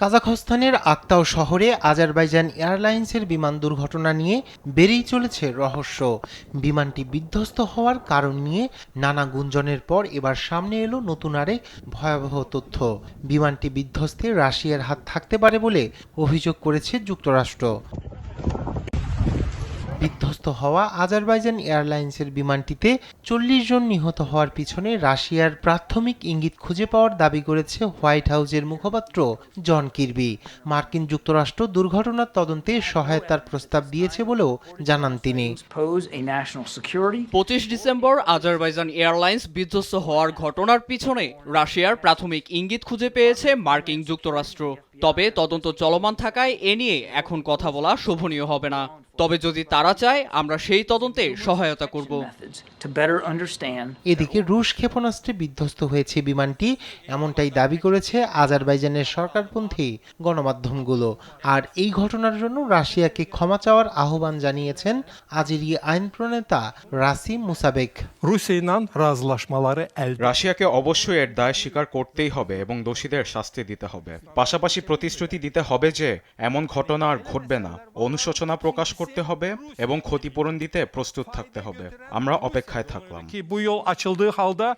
কাজাখস্তানের আক্তাও শহরে আজারবাইজান এয়ারলাইন্সের বিমান দুর্ঘটনা নিয়ে বেড়েই চলেছে রহস্য। বিমানটি বিধ্বস্ত হওয়ার কারণ নিয়ে নানা গুঞ্জনের পর এবার সামনে এলো নতুন আরেক ভয়াবহ তথ্য। বিমানটি বিধ্বস্তে রাশিয়ার হাত থাকতে পারে বলে অভিযোগ করেছে যুক্তরাষ্ট্র। বিধ্বস্ত হওয়া আজারবাইজান এয়ারলাইন্সের বিমানটিতে 40 জন নিহত হওয়ার পিছনে রাশিয়ার প্রাথমিক ইঙ্গিত খুঁজে পাওয়ার দাবি করেছে হোয়াইট হাউসের মুখপাত্র জন কির্বি। মার্কিন যুক্তরাষ্ট্র দুর্ঘটনার তদন্তে সহায়তার প্রস্তাব দিয়েছে বলেও জানান তিনি। 25 ডিসেম্বর আজারবাইজান এয়ারলাইন্স বিধ্বস্ত হওয়ার ঘটনার পিছনে রাশিয়ার প্রাথমিক ইঙ্গিত খুঁজে পেয়েছে মার্কিন যুক্তরাষ্ট্র। তবে তদন্ত চলমান থাকায় এ নিয়ে এখন কথা বলা শোভনীয় হবে না। তবে যদি তারা চায়, আমরা সেই তদন্তে সহায়তা করব। এদিকে রুশ ক্ষেপণাস্ত্রে বিধ্বস্ত হয়েছে বিমানটি, এমনটাই দাবি করেছে আজারবাইজানের সরকারপন্থী গণমাধ্যমগুলো। আর এই ঘটনার জন্য রাশিয়াকে ক্ষমা চাওয়ার আহ্বান জানিয়েছেন আজেরি আইন প্রণেতা রাসিম মুসাবেক। রাশিয়াকে অবশ্যই এর দায় স্বীকার করতেই হবে এবং দোষীদের শাস্তি দিতে হবে। পাশাপাশি প্রতিশ্রুতি দিতে হবে যে এমন ঘটনা আর ঘটবে না। অনুশোচনা প্রকাশ করতে হবে এবং ক্ষতিপূরণ দিতে প্রস্তুত থাকতে হবে। আমরা অপেক্ষায় থাকলাম।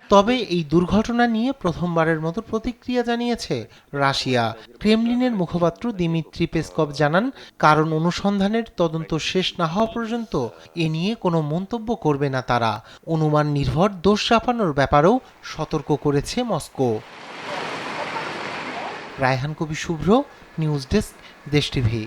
তবে এই দুর্ঘটনা নিয়ে প্রথমবারের মতো প্রতিক্রিয়া জানিয়েছে রাশিয়া। ক্রেমলিনের মুখপাত্র দিমিত্রি পেসকভ জানান, কারণ অনুসন্ধানের তদন্ত শেষ না হওয়া পর্যন্ত এ নিয়ে কোনো মন্তব্য করবে না তারা। অনুমান নির্ভর দোষ চাপানোর ব্যাপারেও সতর্ক করেছে মস্কো। রায়হান কবি শুভ্র, নিউজ ডেস্ক, দেশ টিভি।